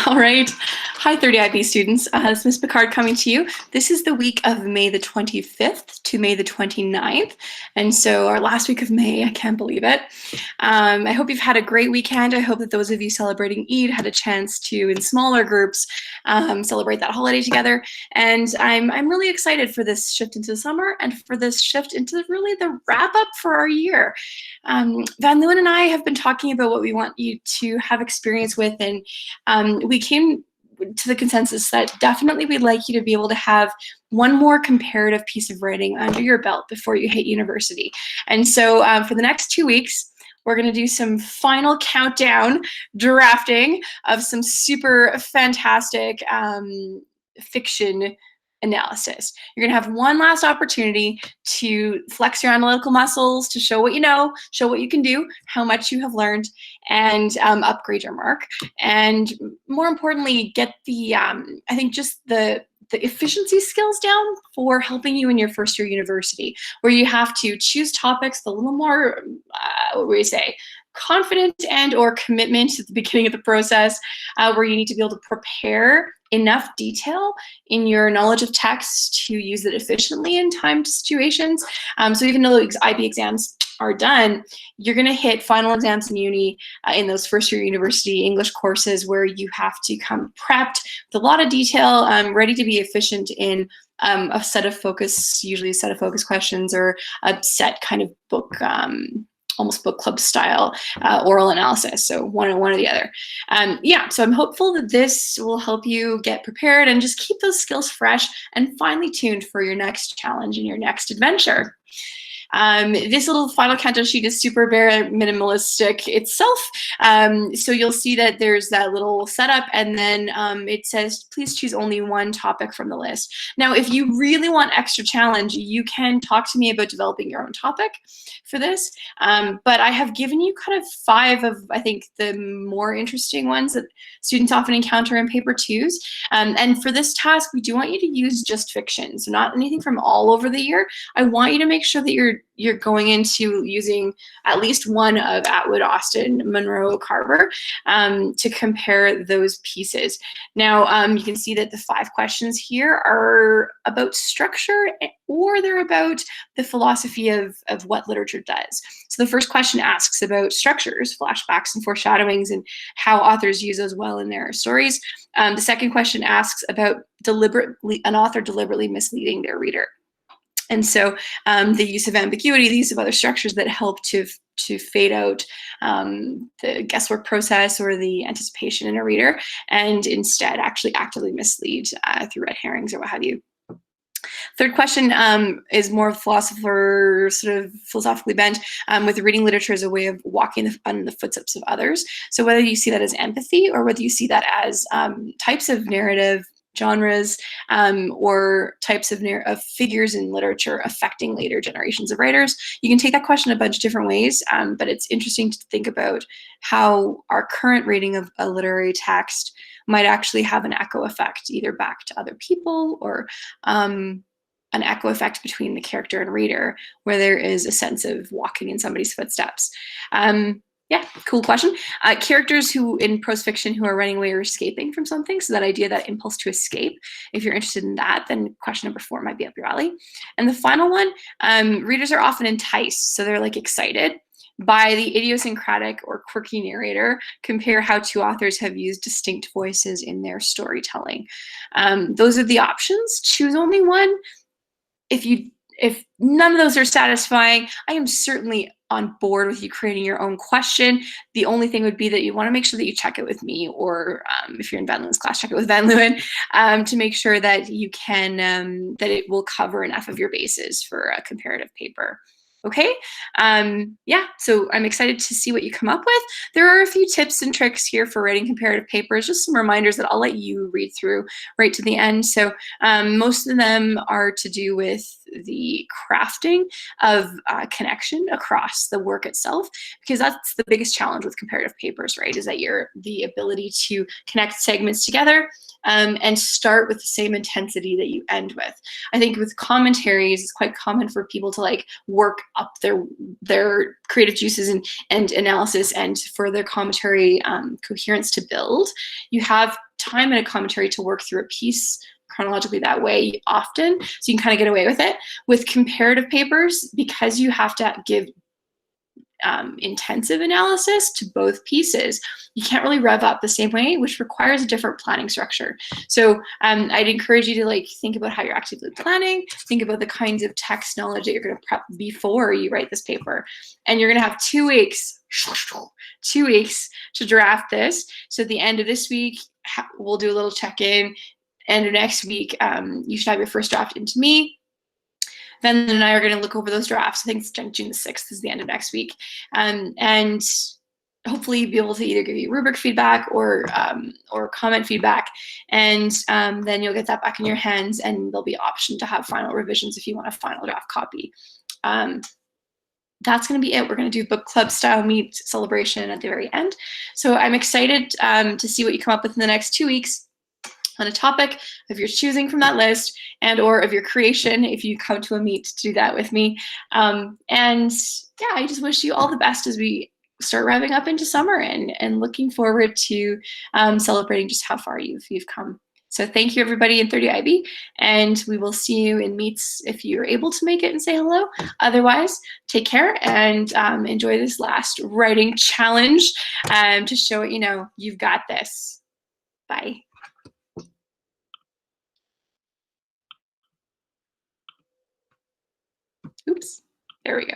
All right. Hi, 30 IB students. This is Ms. Picard coming to you. This is the week of May the 25th to May the 29th. And so our last week of May, I can't believe it. I hope you've had a great weekend. I hope that those of you celebrating Eid had a chance to, in smaller groups, celebrate that holiday together. And I'm really excited for this shift into the summer and for this shift into really the wrap up for our year. Van Leeuwen and I have been talking about what we want you to have experience with, and we came to the consensus that definitely we'd like you to be able to have one more comparative piece of writing under your belt before you hit university. And so for the next 2 weeks, we're going to do some final countdown drafting of some super fantastic fiction analysis. You're going to have one last opportunity to flex your analytical muscles, to show what you know, show what you can do, how much you have learned, and upgrade your mark. And more importantly, get the, I think just the efficiency skills down for helping you in your first year university, where you have to choose topics a little more, what would we say, confident and or commitment at the beginning of the process, where you need to be able to prepare enough detail in your knowledge of text to use it efficiently in timed situations. So even though IB exams are done, you're going to hit final exams in uni in those first year university English courses where you have to come prepped with a lot of detail, ready to be efficient in a set of focus, usually a set of focus questions or a set kind of book, almost book club style oral analysis. So one or the other. Yeah, so I'm hopeful that this will help you get prepared and just keep those skills fresh and finely tuned for your next challenge and your next adventure. This little final countdown sheet is super bare minimalistic itself. So you'll see that there's that little setup, and then it says, please choose only one topic from the list. Now, if you really want extra challenge, you can talk to me about developing your own topic for this. But I have given you kind of 5 of, I think, the more interesting ones that students often encounter in paper 2s. And for this task, we do want you to use just fiction, so not anything from all over the year. I want you to make sure that you're going into using at least one of Atwood, Austen, Monroe, Carver to compare those pieces. Now, you can see that the 5 questions here are about structure, or they're about the philosophy of what literature does. So the first question asks about structures, flashbacks, and foreshadowings, and how authors use those well in their stories. The second question asks about an author deliberately misleading their reader. And so the use of ambiguity, the use of other structures that help to fade out the guesswork process or the anticipation in a reader, and instead actually actively mislead through red herrings or what have you. Third question is more philosophically bent, with reading literature as a way of walking on the footsteps of others. So whether you see that as empathy or whether you see that as types of narrative, genres, or types of figures in literature affecting later generations of writers. You can take that question a bunch of different ways, but it's interesting to think about how our current reading of a literary text might actually have an echo effect, either back to other people or an echo effect between the character and reader, where there is a sense of walking in somebody's footsteps. Yeah, cool question. Characters who in prose fiction who are running away or escaping from something. So that idea, that impulse to escape. If you're interested in that, then question number 4 might be up your alley. And the final one, readers are often enticed. So they're like excited by the idiosyncratic or quirky narrator. Compare how 2 authors have used distinct voices in their storytelling. Those are the options. Choose only one. If none of those are satisfying, I am certainly on board with you creating your own question. The only thing would be that you want to make sure that you check it with me, or if you're in Van Leeuwen's class, check it with Van Leeuwen, to make sure that you can, that it will cover enough of your bases for a comparative paper. Okay, yeah, so I'm excited to see what you come up with. There are a few tips and tricks here for writing comparative papers, just some reminders that I'll let you read through right to the end. So most of them are to do with the crafting of connection across the work itself, because that's the biggest challenge with comparative papers, right, is that the ability to connect segments together and start with the same intensity that you end with. I think with commentaries, it's quite common for people to like work up their creative juices and analysis, and for their commentary coherence to build. You have time in a commentary to work through a piece chronologically that way often, so you can kind of get away with it. With comparative papers, because you have to give intensive analysis to both pieces, you can't really rev up the same way, which requires a different planning structure. So I'd encourage you to like think about how you're actively planning, think about the kinds of text knowledge that you're going to prep before you write this paper. And you're going to have 2 weeks, 2 weeks to draft this. So at the end of this week, we'll do a little check-in. End of next week, you should have your first draft into me. Then and I are going to look over those drafts. I think it's June the 6th is the end of next week. And hopefully be able to either give you rubric feedback or comment feedback. And then you'll get that back in your hands, and there'll be an option to have final revisions if you want a final draft copy. That's going to be it. We're going to do book club style meet celebration at the very end. So I'm excited to see what you come up with in the next 2 weeks on a topic of your choosing from that list, and or of your creation if you come to a meet to do that with me. And yeah, I just wish you all the best as we start revving up into summer, and looking forward to celebrating just how far you've come. So thank you everybody in 30 IB, and we will see you in meets if you're able to make it and say hello. Otherwise, take care and enjoy this last writing challenge to show it, you've got this. Bye. Oops, there we go.